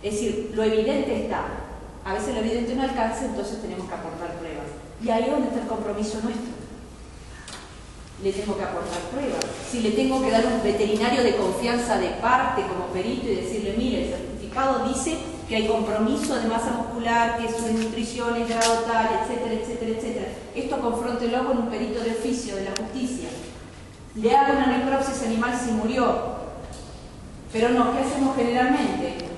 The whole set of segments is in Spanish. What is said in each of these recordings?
Es decir, lo evidente está. A veces lo evidente no alcanza, entonces tenemos que aportar pruebas. Y ahí es donde está el compromiso nuestro. Le tengo que aportar pruebas. Si le tengo que dar un veterinario de confianza de parte como perito y decirle, mire, el certificado dice que hay compromiso de masa muscular, que su nutrición es grado tal, etcétera, etcétera, etcétera. Esto confróntelo con un perito de oficio de la justicia. Le hago una necropsia animal si murió. Pero no, ¿qué hacemos generalmente?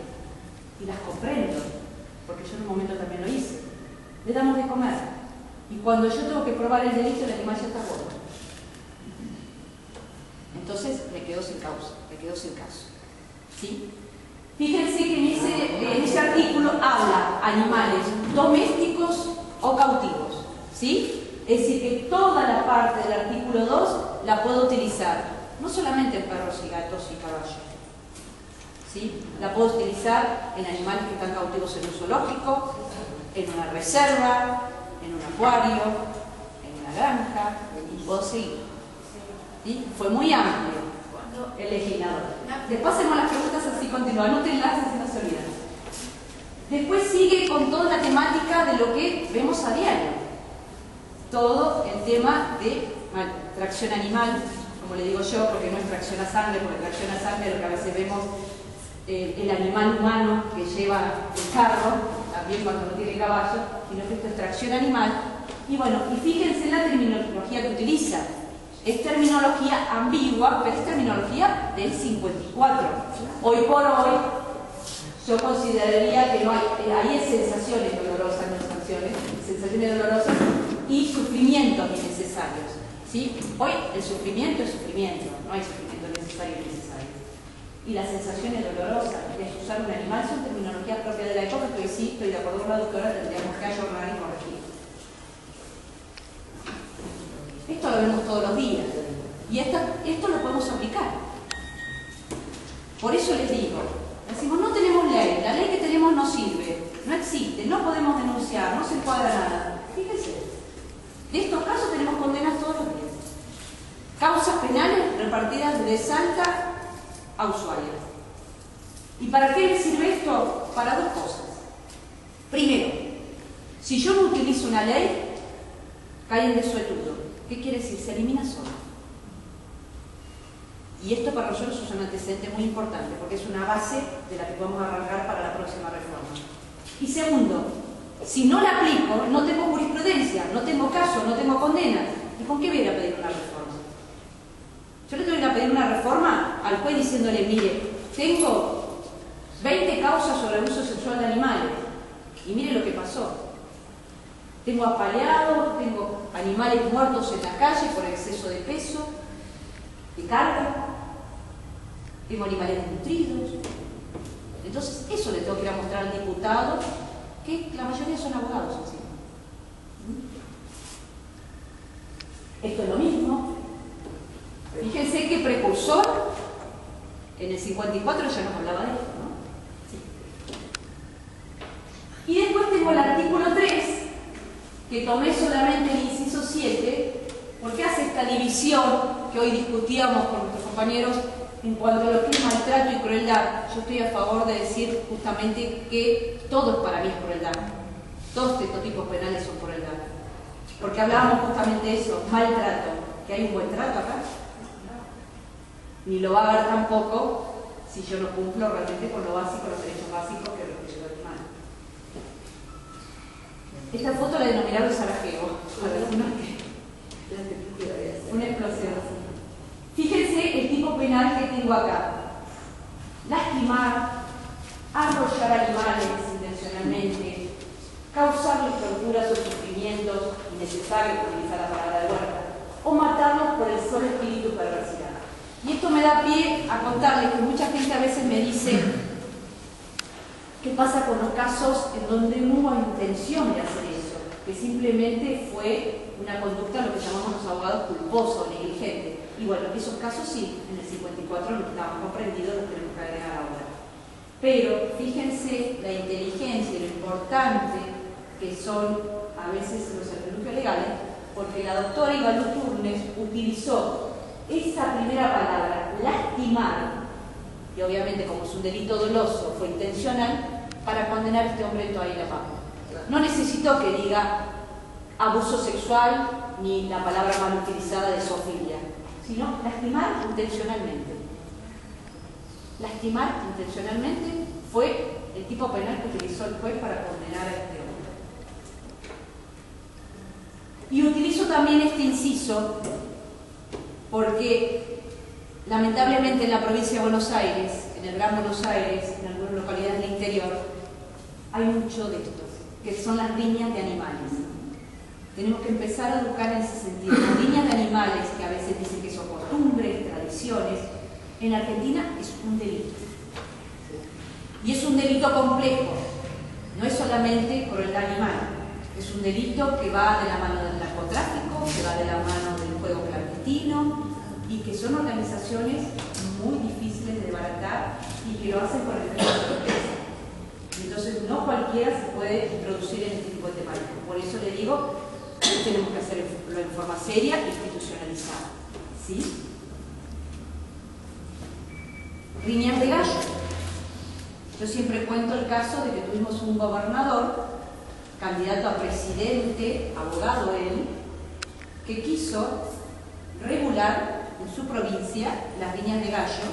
Y las comprendo, porque yo en un momento también lo hice. Le damos de comer. Y cuando yo tengo que probar el delito, el animal ya está gordo. Entonces me quedo sin causa, me quedo sin caso. ¿Sí? Fíjense que en ese artículo habla animales domésticos o cautivos. ¿Sí? Es decir, que toda la parte del artículo 2 la puedo utilizar, no solamente en perros y gatos y caballos. ¿Sí? La puedo utilizar en animales que están cautivos en un zoológico, en una reserva, en un acuario, en una granja, y puedo seguir. ¿Sí? Fue muy amplio el legislador. Después hacemos las preguntas así continuas, anótenlas así no se olvidan. Después sigue con toda la temática de lo que vemos a diario. Todo el tema de tracción animal, como le digo yo, porque no es tracción a sangre, porque tracción a sangre lo que a veces vemos el animal humano que lleva el carro, también cuando no tiene caballo, sino que esto es tracción animal. Y bueno, y fíjense en la terminología que utiliza. Es terminología ambigua, pero es terminología del 54. Hoy por hoy, yo consideraría que no hay sensaciones dolorosas, no sanciones, sensaciones dolorosas y sufrimientos innecesarios. ¿Sí? Hoy el sufrimiento es sufrimiento, no hay sufrimiento necesario y innecesario. Y las sensaciones dolorosas de usar un animal son terminologías propias de la época que hoy sí, estoy de acuerdo con la doctora, tendríamos que ayornar y corregir. Esto lo vemos todos los días y esto lo podemos aplicar. Por eso les digo, decimos no tenemos ley, la ley que tenemos no sirve, no existe, no podemos denunciar, no se encuadra nada. Fíjense, de estos casos tenemos condenas todos los días. Causas penales repartidas de Salta a Ushuaia. ¿Y para qué me sirve esto? Para dos cosas. Primero, si yo no utilizo una ley, cae en desuetudo. ¿Qué quiere decir? Se elimina solo. Y esto para nosotros es un antecedente muy importante, porque es una base de la que podemos arrancar para la próxima reforma. Y segundo, si no la aplico, no tengo jurisprudencia, no tengo caso, no tengo condena. ¿Y con qué voy a ir a pedir una reforma? Yo le tengo que ir a pedir una reforma al juez diciéndole, mire, tengo 20 causas sobre abuso sexual de animales, y mire lo que pasó. Tengo apaleados, tengo animales muertos en la calle por exceso de peso, de carga, tengo animales desnutridos. Entonces, eso le tengo que ir a mostrar al diputado, que la mayoría son abogados encima. Esto es lo mismo. Fíjense que precursor, en el 54 ya nos hablaba de esto, ¿no? Sí. Y después tengo el artículo 3, que tomé solamente el inciso 7, porque hace esta división que hoy discutíamos con nuestros compañeros en cuanto a lo que es maltrato y crueldad. Yo estoy a favor de decir justamente que todo para mí es crueldad. Todos estos tipos penales son crueldad. Porque hablábamos justamente de eso, maltrato. ¿Que hay un buen trato acá? Ni lo va a haber tampoco si yo no cumplo realmente con lo básico, los derechos básicos que protege el animal. Esta foto la denominaron Sarajevo. Una explosión. Fíjense el tipo penal que tengo acá. Lastimar, arrollar animales intencionalmente, causarles torturas o sufrimientos innecesarios, por utilizar la palabra de Huerta, o matarlos por el solo espíritu de perversidad. Y esto me da pie a contarles que mucha gente a veces me dice qué pasa con los casos en donde no hubo intención de hacer eso, que simplemente fue una conducta, lo que llamamos los abogados, culposa o negligente. Y bueno, esos casos sí, en el 54 no estaban comprendidos, los tenemos que agregar ahora. Pero fíjense la inteligencia y lo importante que son a veces los artilugios legales, porque la doctora Ibalú Turnes utilizó esa primera palabra, lastimar, y obviamente como es un delito doloso, fue intencional, para condenar a este hombre todavía la papa. No necesito que diga abuso sexual ni la palabra mal utilizada de zoofilia, sino lastimar intencionalmente. Lastimar intencionalmente fue el tipo penal que utilizó el juez para condenar a este hombre. Y utilizo también este inciso porque lamentablemente en la provincia de Buenos Aires, en el Gran Buenos Aires, en algunas localidades del interior, hay mucho de esto, que son las riñas de animales. Tenemos que empezar a educar en ese sentido. Las riñas de animales, que a veces dicen que son costumbres, tradiciones, en Argentina es un delito. Y es un delito complejo, no es solamente crueldad animal, es un delito que va de la mano del narcotráfico, que va de la mano del juego clandestino, y que son organizaciones muy difíciles de desbaratar y que lo hacen con el efecto de sorpresa. Entonces no cualquiera se puede introducir en este tipo de temáticas. Por eso le digo que tenemos que hacerlo en forma seria e institucionalizada. ¿Sí? Riñas de gallo. Yo siempre cuento el caso de que tuvimos un gobernador, candidato a presidente, abogado él, que quiso regular en su provincia las riñas de gallo,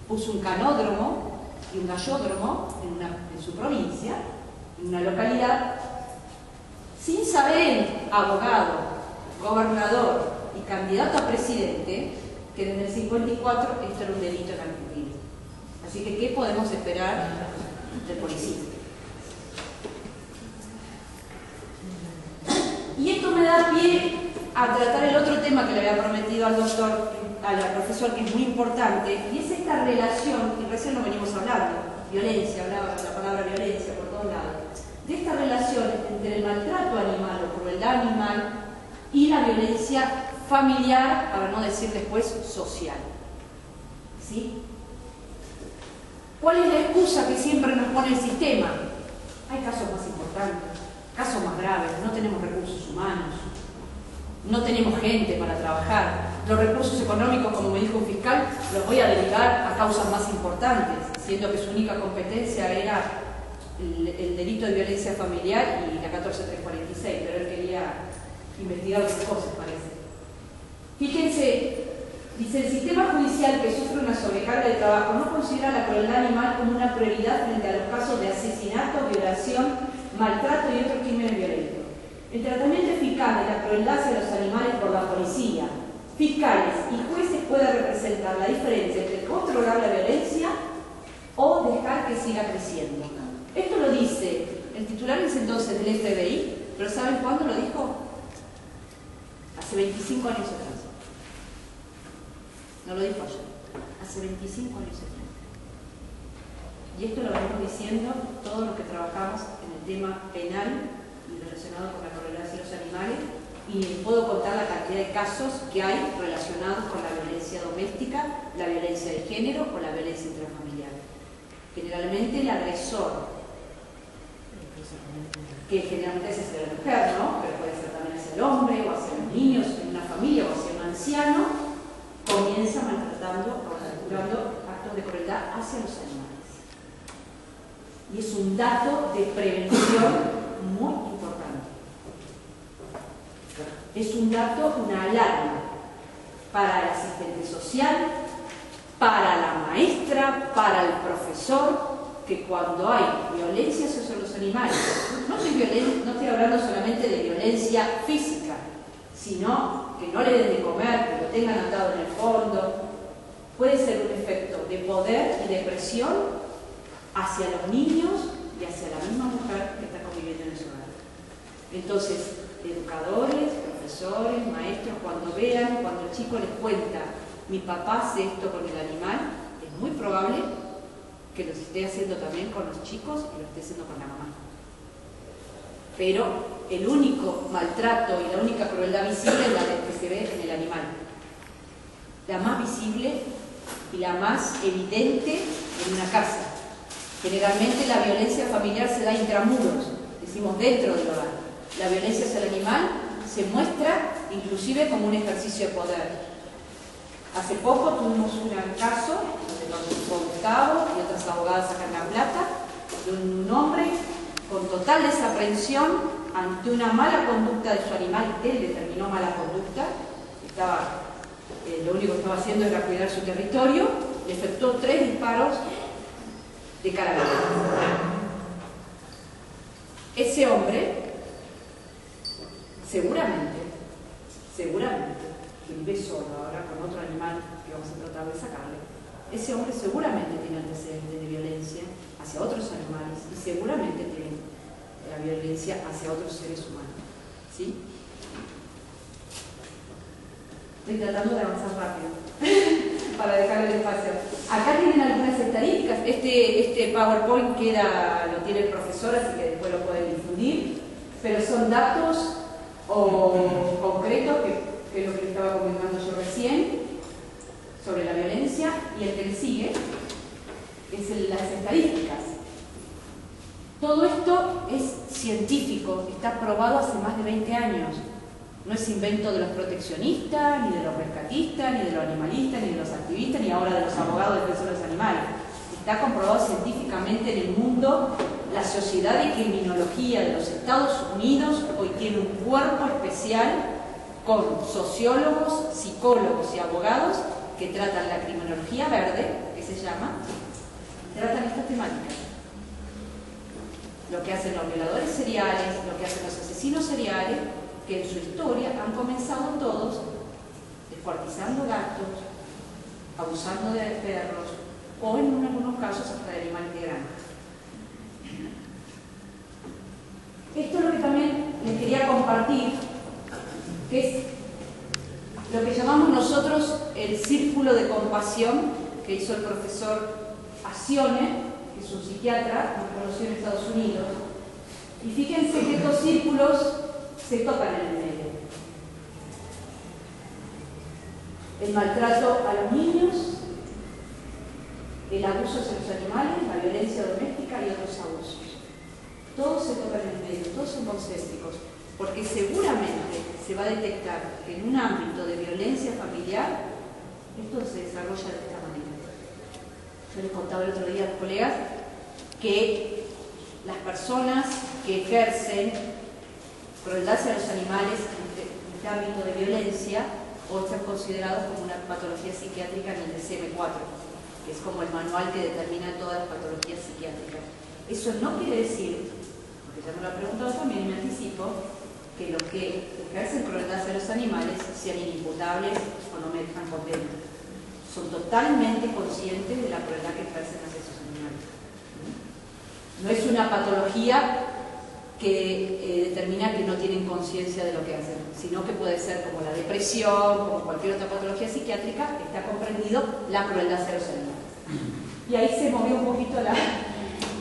puso un canódromo y un gallódromo en su provincia, en una localidad, sin saber él, abogado, gobernador y candidato a presidente, que en el 54 esto era un delito en Argentina. Así que, ¿qué podemos esperar del policía? Y esto me da pie a tratar el otro tema que le había prometido al profesor, que es muy importante, y es esta relación, y recién lo venimos hablando, violencia, hablaba la palabra violencia por todos lados, de esta relación entre el maltrato animal o crueldad animal y la violencia familiar, para no decir después social. ¿Sí? ¿Cuál es la excusa que siempre nos pone el sistema? Hay casos más importantes, casos más graves, no tenemos recursos humanos, no tenemos gente para trabajar, los recursos económicos, como me dijo un fiscal, los voy a dedicar a causas más importantes, siendo que su única competencia era el delito de violencia familiar y la 14346, pero él quería investigar otras cosas, parece. Fíjense, dice, el sistema judicial que sufre una sobrecarga de trabajo no considera la crueldad animal como una prioridad frente a los casos de asesinato, violación, maltrato y otros crímenes violentos. El tratamiento eficaz de la crueldad hacia los animales por la policía, fiscales y jueces puede representar la diferencia entre controlar la violencia o dejar que siga creciendo. Esto lo dice el titular en ese entonces del FBI, pero ¿saben cuándo lo dijo? Hace 25 años atrás. No lo dijo ayer, hace 25 años atrás. Y esto lo venimos diciendo todos los que trabajamos en el tema penal y relacionado con la crueldad hacia los animales, y les puedo contar la cantidad de casos que hay relacionados con la violencia doméstica, la violencia de género o la violencia intrafamiliar. Generalmente el agresor, que generalmente es hacia la mujer, ¿no? Pero puede ser también hacia el hombre o hacia los niños en una familia o hacia un anciano, comienza maltratando o practicando actos de crueldad hacia los animales. Y es un dato de prevención muy importante. Es un dato, una alarma para el asistente social, para la maestra, para el profesor, que cuando hay violencia hacia los animales, no estoy hablando solamente de violencia física, sino que no le den de comer, que lo tengan atado en el fondo, puede ser un efecto de poder y de presión hacia los niños y hacia la misma mujer que está conviviendo en su hogar. Entonces, educadores, profesores, maestros, cuando vean, cuando el chico les cuenta, mi papá hace esto con el animal, es muy probable que lo esté haciendo también con los chicos y lo esté haciendo con la mamá. Pero el único maltrato y la única crueldad visible es la que se ve en el animal. La más visible y la más evidente en una casa. Generalmente la violencia familiar se da intramuros, decimos dentro del hogar. La violencia hacia el animal se muestra inclusive como un ejercicio de poder. Hace poco tuvimos un caso donde participó Gustavo y otras abogadas acá en La Plata, de un hombre con total desaprensión ante una mala conducta de su animal. Él determinó mala conducta, lo único que estaba haciendo era cuidar su territorio, le efectuó 3 disparos de carabina. Ese hombre, seguramente, que vive solo ahora con otro animal que vamos a tratar de sacarle, ese hombre seguramente tiene antecedentes de violencia hacia otros animales y seguramente tiene la violencia hacia otros seres humanos. ¿Sí? Estoy tratando de avanzar rápido para dejar el espacio. Acá tienen algunas estadísticas. Este PowerPoint lo tiene el profesor, así que después lo pueden difundir, pero son datos concretos, que es lo que le estaba comentando yo recién, sobre la violencia, y el que le sigue es las estadísticas. Todo esto es científico, está probado hace más de 20 años. No es invento de los proteccionistas, ni de los rescatistas, ni de los animalistas, ni de los activistas, ni ahora de los abogados defensores de los animales. Está comprobado científicamente en el mundo. La Sociedad de Criminología de los Estados Unidos hoy tiene un cuerpo especial con sociólogos, psicólogos y abogados que tratan la criminología verde, que se llama, tratan estas temáticas. Lo que hacen los violadores seriales, lo que hacen los asesinos seriales, que en su historia han comenzado todos descuartizando gatos, abusando de perros o en algunos casos hasta de animales de granja. Esto es lo que también les quería compartir, que es lo que llamamos nosotros el círculo de compasión que hizo el profesor Acione, que es un psiquiatra muy conocido en Estados Unidos. Y fíjense que estos círculos se tocan en el medio. El maltrato a los niños, el abuso hacia los animales, la violencia doméstica y otros abusos. Todos se tocan en el medio, todos son concéntricos, porque seguramente se va a detectar que en un ámbito de violencia familiar esto se desarrolla de esta manera. Yo les contaba el otro día a los colegas que las personas que ejercen crueldad hacia los animales en este ámbito de violencia o están considerados como una patología psiquiátrica en el DSM-4, que es como el manual que determina todas las patologías psiquiátricas. Eso no quiere decir, porque ya me lo han preguntado también y me anticipo, que los que ejercen crueldad hacia los animales sean inimputables o no merezcan condena. Son totalmente conscientes de la crueldad que ejercen hacia esos animales. No es una patología que determina que no tienen conciencia de lo que hacen, sino que puede ser como la depresión, como cualquier otra patología psiquiátrica, está comprendido la crueldad hacia los animales. Y ahí se movió un poquito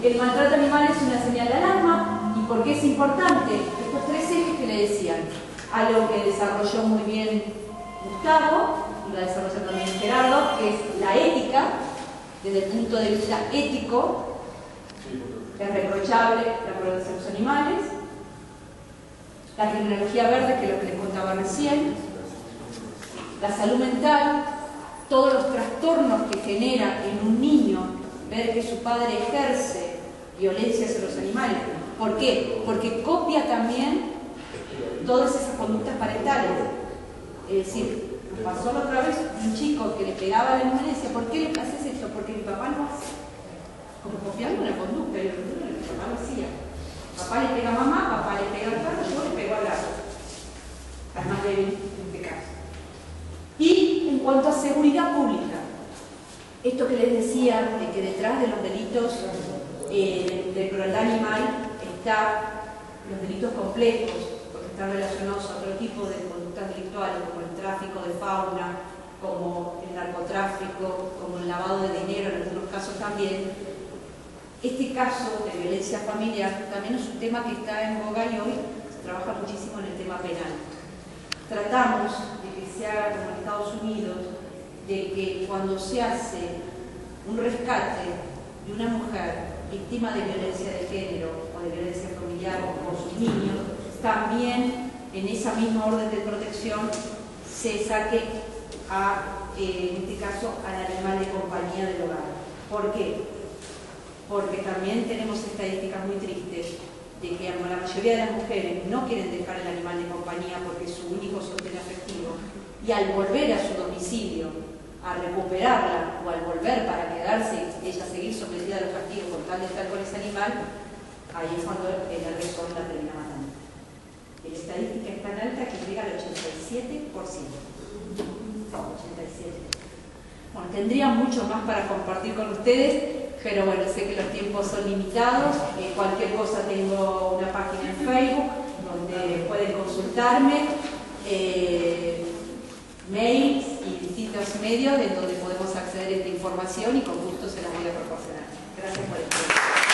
el maltrato animal es una señal de alarma. ¿Y por qué es importante? Estos 3 ejes que le decían, algo que desarrolló muy bien Gustavo, y lo desarrolló también Gerardo, que es la ética, desde el punto de vista ético, es reprochable la crueldad hacia los animales, la criminología verde, que es lo que les contaba recién, la salud mental, todos los trastornos que genera en un niño ver que su padre ejerce violencia hacia los animales. ¿Por qué? Porque copia también todas esas conductas parentales. Es decir, nos pasó la otra vez un chico que le pegaba a la niña y decía, ¿por qué le haces esto? Porque mi papá no hace. Como copiando una conducta, y mi papá lo hacía. Papá le pega a mamá, papá le pega al perro, yo le pego al más débil en este caso. Y en cuanto a seguridad pública, esto que les decía, de que detrás de los delitos de crueldad animal están los delitos complejos, porque están relacionados a otro tipo de conductas delictuales, como el tráfico de fauna, como el narcotráfico, como el lavado de dinero, en algunos casos también. Este caso de violencia familiar también es un tema que está en boga y hoy se trabaja muchísimo en el tema penal. Tratamos de que se haga como en Estados Unidos, de que cuando se hace un rescate de una mujer víctima de violencia de género o de violencia familiar o con sus niños, también en esa misma orden de protección se saque en este caso, al animal de compañía del hogar. ¿Por qué? Porque también tenemos estadísticas muy tristes de que la mayoría de las mujeres no quieren dejar el animal de compañía porque es su único sostén afectivo, y al volver a su domicilio, a recuperarla o al volver para quedarse, ella seguir sometida a los castigos con tal de estar con ese animal, ahí es cuando el agresor la termina matando. La estadística es tan alta que llega al 87%. 87%. Bueno, tendría mucho más para compartir con ustedes, pero bueno, sé que los tiempos son limitados. Cualquier cosa, tengo una página en Facebook donde pueden consultarme, mails y distintos medios en donde podemos acceder a esta información y con gusto se las voy a proporcionar. Gracias por el tiempo.